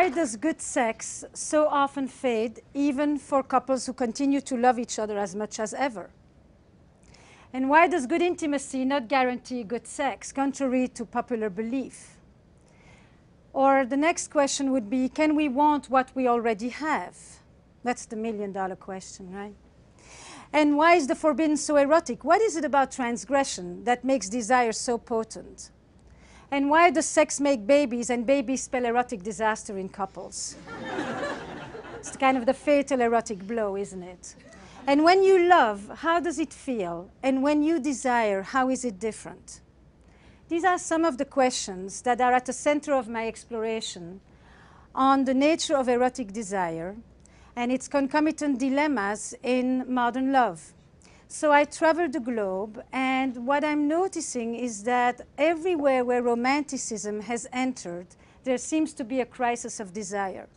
Why does good sex so often fade, even for couples who continue to love each other as much as ever? And why does good intimacy not guarantee good sex, contrary to popular belief? Or the next question would be, can we want what we already have? That's the million-dollar question, right? And why is the forbidden so erotic? What is it about transgression that makes desire so potent? And why does sex make babies and babies spell erotic disaster in couples? It's kind of the fatal erotic blow, isn't it? And when you love, how does it feel? And when you desire, how is it different? These are some of the questions that are at the center of my exploration on the nature of erotic desire and its concomitant dilemmas in modern love. So I traveled the globe, and what I'm noticing is that everywhere where romanticism has entered, there seems to be a crisis of desire.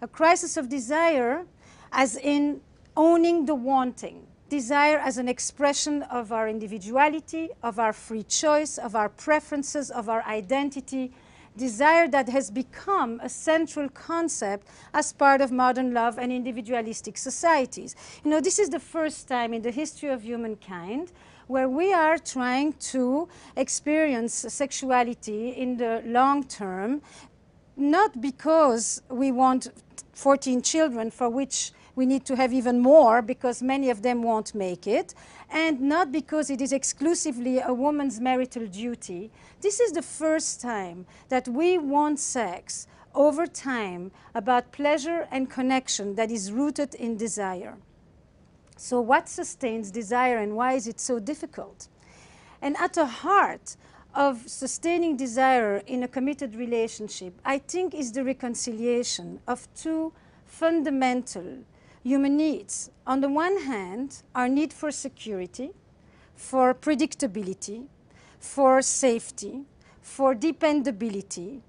A crisis of desire as in owning the wanting. Desire as an expression of our individuality, of our free choice, of our preferences, of our identity. Desire that has become a central concept as part of modern love and individualistic societies. You know, this is the first time in the history of humankind where we are trying to experience sexuality in the long term, not because we want 14 children for which we need to have even more because many of them won't make it, and not because it is exclusively a woman's marital duty. This is the first time that we want sex over time about pleasure and connection that is rooted in desire. So what sustains desire and why is it so difficult? And at the heart of sustaining desire in a committed relationship, I think, is the reconciliation of two fundamental human needs. On the one hand, our need for security, for predictability, for safety, for dependability,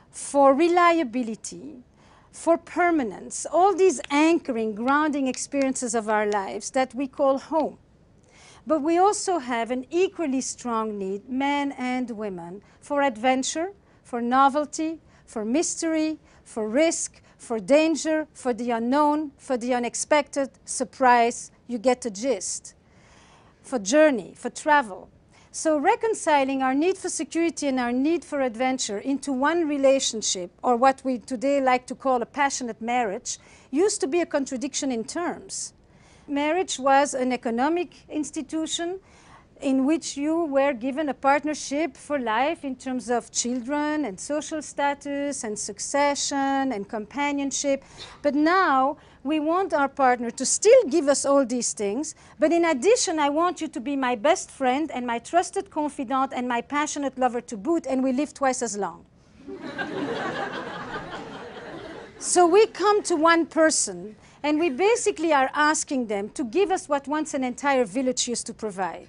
for reliability, for permanence, all these anchoring, grounding experiences of our lives that we call home. But we also have an equally strong need, men and women, for adventure, for novelty, for mystery, for risk, for danger, for the unknown, for the unexpected, surprise, you get the gist, for journey, for travel. So reconciling our need for security and our need for adventure into one relationship, or what we today like to call a passionate marriage, used to be a contradiction in terms. Marriage was an economic institution in which you were given a partnership for life in terms of children and social status and succession and companionship. But now we want our partner to still give us all these things, but in addition, I want you to be my best friend and my trusted confidant and my passionate lover to boot, and we live twice as long. So we come to one person, and we basically are asking them to give us what once an entire village used to provide.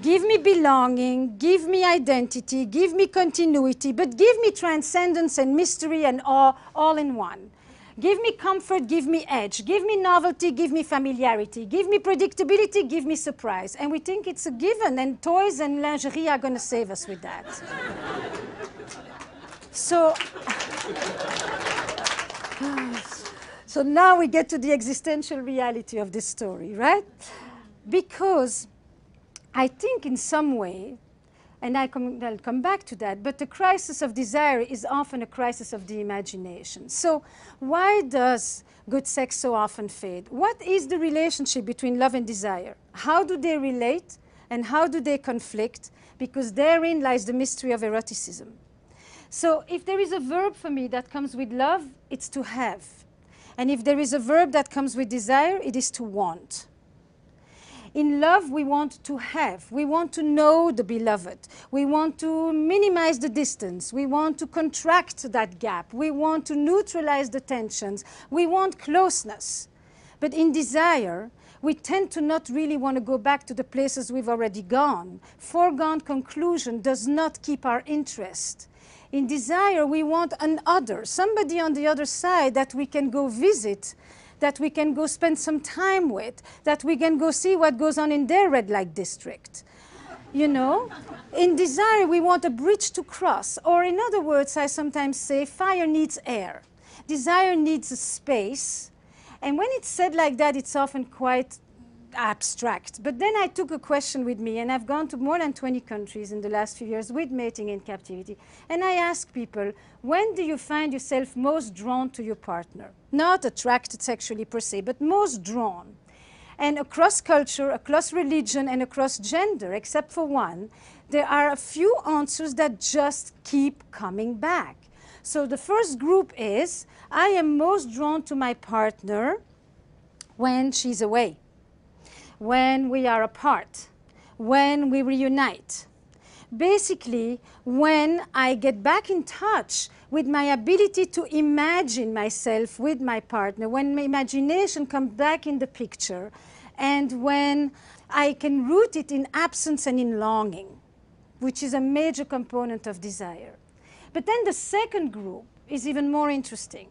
Give me belonging, give me identity, give me continuity, but give me transcendence and mystery and awe all in one. Give me comfort, give me edge, give me novelty, give me familiarity, give me predictability, give me surprise. And we think it's a given, and toys and lingerie are going to save us with that. So now we get to the existential reality of this story, right? Because I think in some way, and I'll come back to that, but the crisis of desire is often a crisis of the imagination. So why does good sex so often fade? What is the relationship between love and desire? How do they relate and how do they conflict? Because therein lies the mystery of eroticism. So if there is a verb for me that comes with love, it's to have. And if there is a verb that comes with desire, it is to want. In love, we want to have. We want to know the beloved. We want to minimize the distance. We want to contract that gap. We want to neutralize the tensions. We want closeness. But in desire, we tend to not really want to go back to the places we've already gone. Foregone conclusion does not keep our interest. In desire, we want an other, somebody on the other side that we can go visit, that we can go spend some time with, that we can go see what goes on in their red light district. You know, in desire, we want a bridge to cross. Or in other words, I sometimes say, fire needs air. Desire needs a space. And when it's said like that, it's often quite abstract. But then I took a question with me, and I've gone to more than 20 countries in the last few years with mating in captivity. And I ask people, when do you find yourself most drawn to your partner? Not attracted sexually per se, but most drawn. And across culture, across religion, and across gender, except for one, there are a few answers that just keep coming back. So the first group is, I am most drawn to my partner when she's away, when we are apart, when we reunite. Basically, when I get back in touch with my ability to imagine myself with my partner, when my imagination comes back in the picture, and when I can root it in absence and in longing, which is a major component of desire. But then the second group is even more interesting.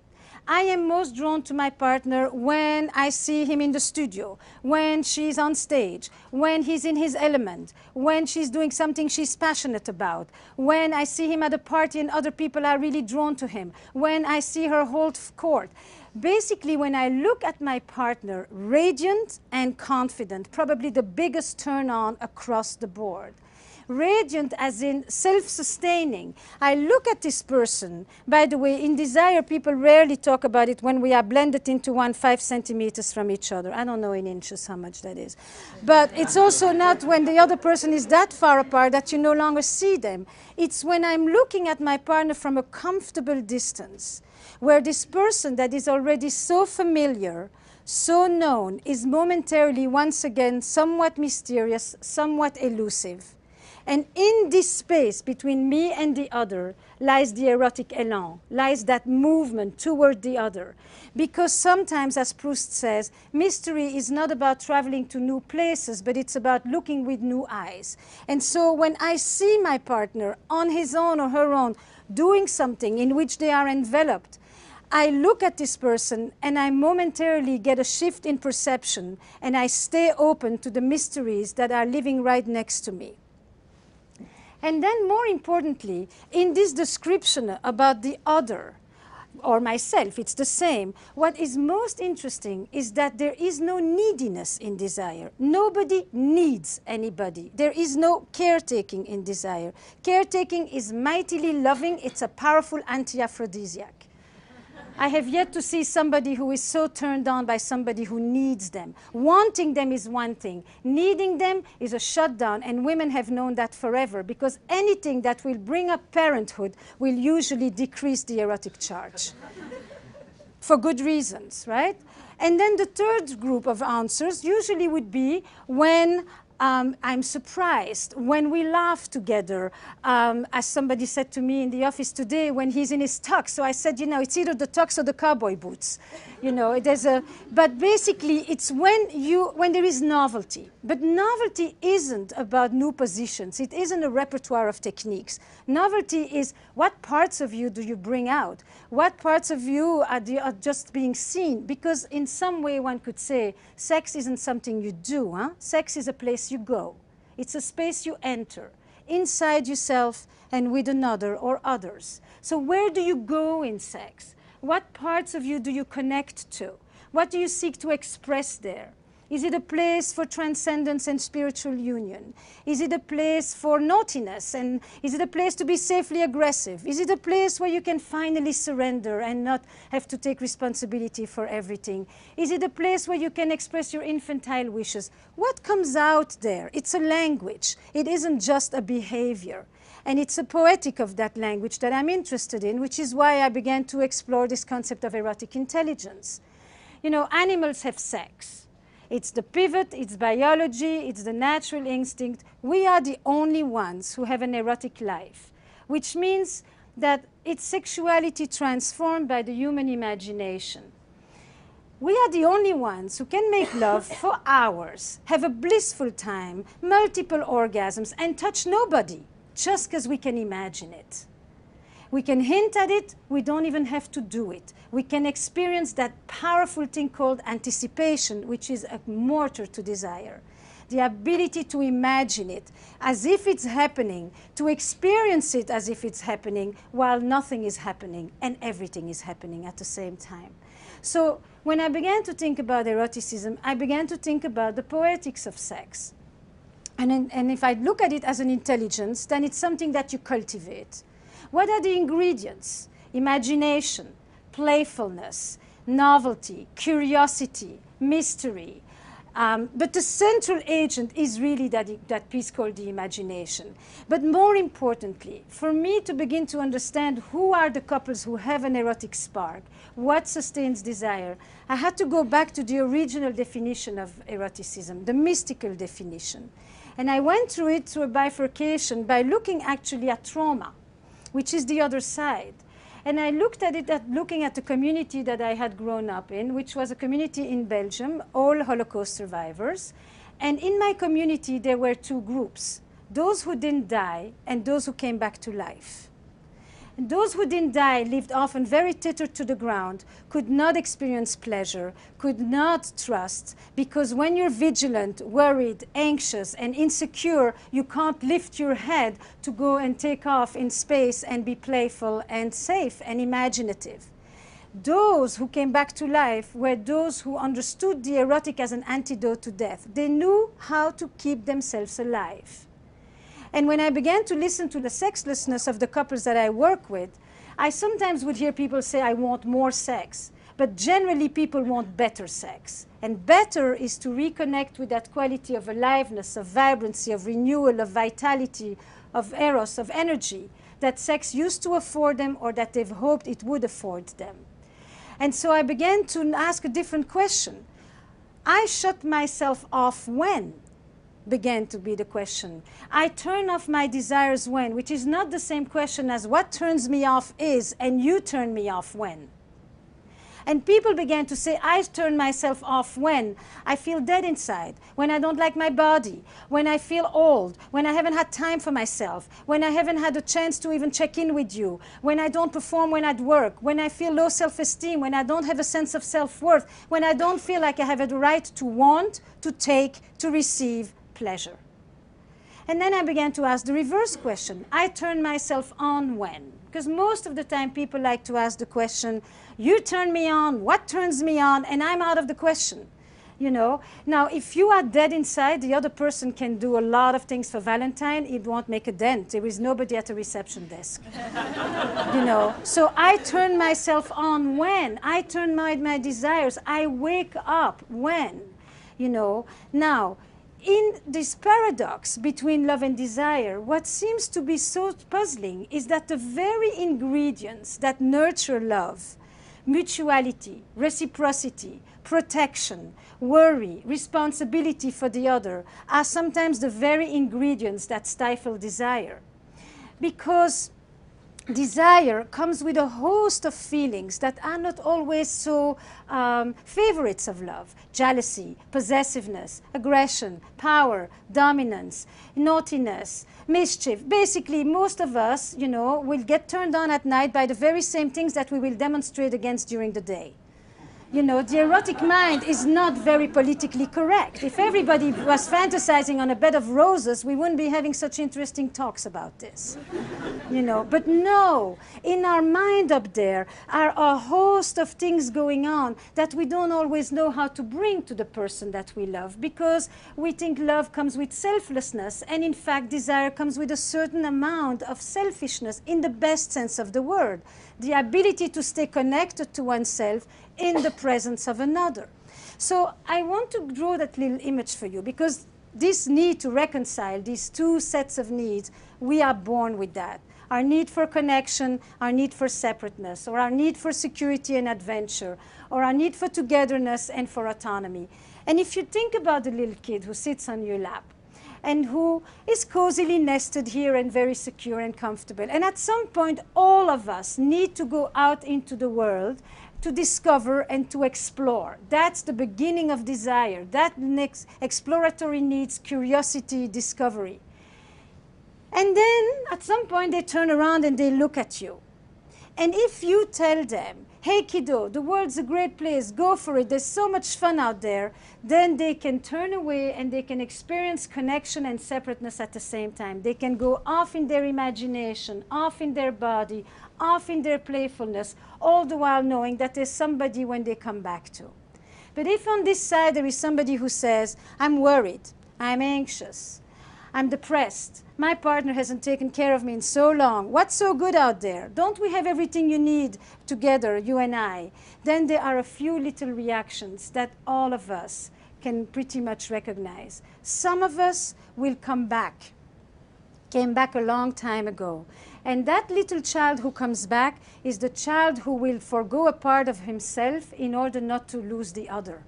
I am most drawn to my partner when I see him in the studio, when she's on stage, when he's in his element, when she's doing something she's passionate about, when I see him at a party and other people are really drawn to him, when I see her hold court. Basically, when I look at my partner, radiant and confident, probably the biggest turn on across the board. Radiant as in self-sustaining. I look at this person. By the way, in desire, people rarely talk about it when we are blended into 5 centimeters from each other. I don't know in inches how much that is. But it's also not when the other person is that far apart that you no longer see them. It's when I'm looking at my partner from a comfortable distance, where this person that is already so familiar, so known, is momentarily once again somewhat mysterious, somewhat elusive. And in this space between me and the other lies the erotic elan, lies that movement toward the other. Because sometimes, as Proust says, mystery is not about traveling to new places, but it's about looking with new eyes. And so when I see my partner on his own or her own doing something in which they are enveloped, I look at this person and I momentarily get a shift in perception, and I stay open to the mysteries that are living right next to me. And then more importantly, in this description about the other, or myself, it's the same. What is most interesting is that there is no neediness in desire. Nobody needs anybody. There is no caretaking in desire. Caretaking is mightily loving. It's a powerful anti-aphrodisiac. I have yet to see somebody who is so turned on by somebody who needs them. Wanting them is one thing. Needing them is a shutdown, and women have known that forever, because anything that will bring up parenthood will usually decrease the erotic charge. For good reasons, right? And then the third group of answers usually would be when I'm surprised, when we laugh together, as somebody said to me in the office today, when he's in his tux. So I said, you know, it's either the tux or the cowboy boots. You know, but basically it's when there is novelty. But novelty isn't about new positions. It isn't a repertoire of techniques. Novelty is, what parts of you do you bring out? What parts of you are just being seen? Because in some way one could say, sex isn't something you do, huh? Sex is a place you go. It's a space you enter, inside yourself and with another or others. So where do you go in sex? What parts of you do you connect to? What do you seek to express there? Is it a place for transcendence and spiritual union? Is it a place for naughtiness? And is it a place to be safely aggressive? Is it a place where you can finally surrender and not have to take responsibility for everything? Is it a place where you can express your infantile wishes? What comes out there? It's a language. It isn't just a behavior. And it's a poetic of that language that I'm interested in, which is why I began to explore this concept of erotic intelligence. You know, animals have sex. It's the pivot, it's biology, it's the natural instinct. We are the only ones who have an erotic life, which means that it's sexuality transformed by the human imagination. We are the only ones who can make love for hours, have a blissful time, multiple orgasms, and touch nobody, just because we can imagine it. We can hint at it, we don't even have to do it. We can experience that powerful thing called anticipation, which is a mortar to desire. the ability to imagine it as if it's happening, to experience it as if it's happening, while nothing is happening and everything is happening at the same time. So when I began to think about eroticism, I began to think about the poetics of sex. And if I look at it as an intelligence, then it's something that you cultivate. What are the ingredients? Imagination, playfulness, novelty, curiosity, mystery. But the central agent is really that piece called the imagination. But more importantly, for me to begin to understand who are the couples who have an erotic spark, what sustains desire, I had to go back to the original definition of eroticism, the mystical definition. And I went through it through a bifurcation by looking actually at trauma, which is the other side. And I looked at it looking at the community that I had grown up in, which was a community in Belgium, all Holocaust survivors. And in my community, there were two groups, those who didn't die and those who came back to life. And those who didn't die lived often very tethered to the ground, could not experience pleasure, could not trust, because when you're vigilant, worried, anxious, and insecure, you can't lift your head to go and take off in space and be playful and safe and imaginative. Those who came back to life were those who understood the erotic as an antidote to death. They knew how to keep themselves alive. And when I began to listen to the sexlessness of the couples that I work with, I sometimes would hear people say, I want more sex. But generally, people want better sex. And better is to reconnect with that quality of aliveness, of vibrancy, of renewal, of vitality, of eros, of energy that sex used to afford them or that they've hoped it would afford them. And so I began to ask a different question. I shut myself off when? Began to be the question. I turn off my desires when, which is not the same question as what turns me off is, and you turn me off when. And people began to say, I turn myself off when I feel dead inside, when I don't like my body, when I feel old, when I haven't had time for myself, when I haven't had a chance to even check in with you, when I don't perform when at work, when I feel low self-esteem, when I don't have a sense of self-worth, when I don't feel like I have the right to want, to take, to receive pleasure. And then I began to ask the reverse question. I turn myself on when? Because most of the time people like to ask the question, you turn me on, what turns me on? And I'm out of the question. You know? Now, if you are dead inside, the other person can do a lot of things for Valentine. It won't make a dent. There is nobody at the reception desk. You know? So I turn myself on when? I turn my desires. I wake up when? You know? Now, in this paradox between love and desire, what seems to be so puzzling is that the very ingredients that nurture love, mutuality, reciprocity, protection, worry, responsibility for the other, are sometimes the very ingredients that stifle desire. Because desire comes with a host of feelings that are not always so favorites of love. Jealousy, possessiveness, aggression, power, dominance, naughtiness, mischief. Basically, most of us, you know, will get turned on at night by the very same things that we will demonstrate against during the day. You know, the erotic mind is not very politically correct. If everybody was fantasizing on a bed of roses, we wouldn't be having such interesting talks about this. You know, but no, in our mind up there are a host of things going on that we don't always know how to bring to the person that we love, because we think love comes with selflessness, and in fact desire comes with a certain amount of selfishness in the best sense of the word. The ability to stay connected to oneself in the presence of another. So I want to draw that little image for you, because this need to reconcile these two sets of needs, we are born with that. Our need for connection, our need for separateness, or our need for security and adventure, or our need for togetherness and for autonomy. And if you think about the little kid who sits on your lap, and who is cozily nested here and very secure and comfortable. And at some point, all of us need to go out into the world to discover and to explore. That's the beginning of desire. That next exploratory needs curiosity, discovery. And then at some point they turn around and they look at you. And if you tell them, hey kiddo, the world's a great place, go for it, there's so much fun out there, then they can turn away and they can experience connection and separateness at the same time. They can go off in their imagination, off in their body, off in their playfulness, all the while knowing that there's somebody when they come back to. But if on this side there is somebody who says, I'm worried, I'm anxious, I'm depressed, my partner hasn't taken care of me in so long, what's so good out there? Don't we have everything you need together, you and I? Then there are a few little reactions that all of us can pretty much recognize. Some of us will come back, came back a long time ago. And that little child who comes back is the child who will forgo a part of himself in order not to lose the other.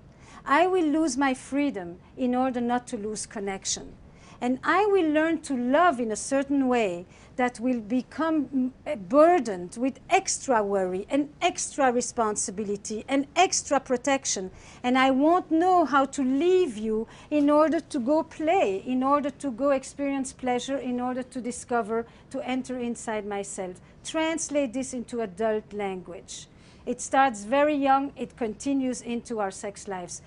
I will lose my freedom in order not to lose connection. And I will learn to love in a certain way that will become burdened with extra worry and extra responsibility and extra protection. And I won't know how to leave you in order to go play, in order to go experience pleasure, in order to discover, to enter inside myself. Translate this into adult language. It starts very young, it continues into our sex lives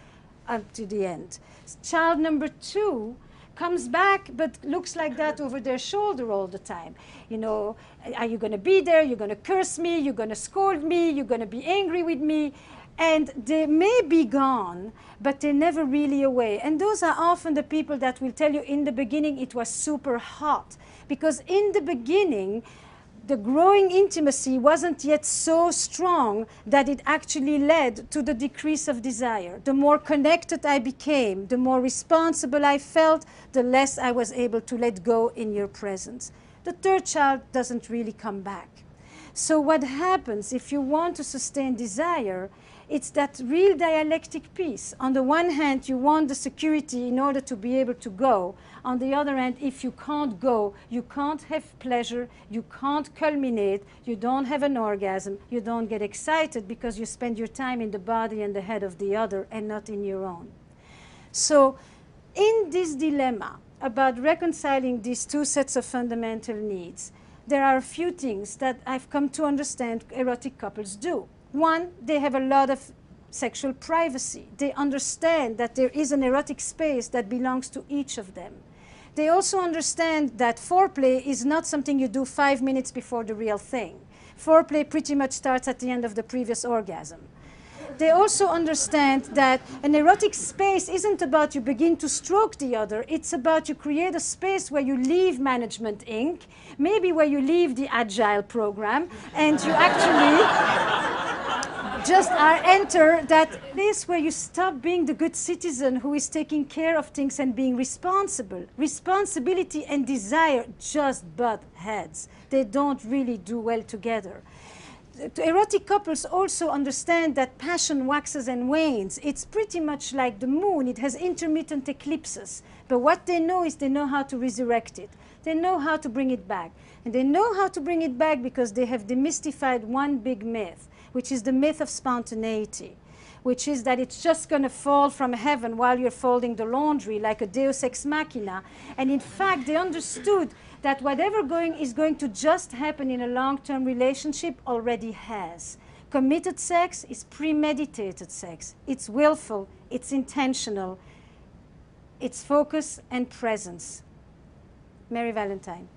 up to the end. Child number 2 comes back but looks like that over their shoulder all the time. You know, are you going to be there? You're going to curse me? You're going to scold me? You're going to be angry with me? And they may be gone, but they're never really away. And those are often the people that will tell you in the beginning it was super hot. Because in the beginning, the growing intimacy wasn't yet so strong that it actually led to the decrease of desire. The more connected I became, the more responsible I felt, the less I was able to let go in your presence. The third child doesn't really come back. So what happens if you want to sustain desire, it's that real dialectic piece. On the one hand, you want the security in order to be able to go. On the other hand, if you can't go, you can't have pleasure, you can't culminate, you don't have an orgasm, you don't get excited because you spend your time in the body and the head of the other and not in your own. So in this dilemma about reconciling these two sets of fundamental needs, there are a few things that I've come to understand erotic couples do. One, they have a lot of sexual privacy. They understand that there is an erotic space that belongs to each of them. They also understand that foreplay is not something you do 5 minutes before the real thing. Foreplay pretty much starts at the end of the previous orgasm. They also understand that an erotic space isn't about you begin to stroke the other. It's about you create a space where you leave Management Inc., maybe where you leave the Agile program, and you actually just enter that place where you stop being the good citizen who is taking care of things and being responsible. Responsibility and desire just butt heads. They don't really do well together. The erotic couples also understand that passion waxes and wanes. It's pretty much like the moon. It has intermittent eclipses. But what they know is they know how to resurrect it. They know how to bring it back. And they know how to bring it back because they have demystified one big myth, which is the myth of spontaneity, which is that it's just going to fall from heaven while you're folding the laundry like a deus ex machina. And in fact, they understood that whatever is going to just happen in a long-term relationship already has. Committed sex is premeditated sex. It's willful, it's intentional, it's focus and presence. Merry Valentine.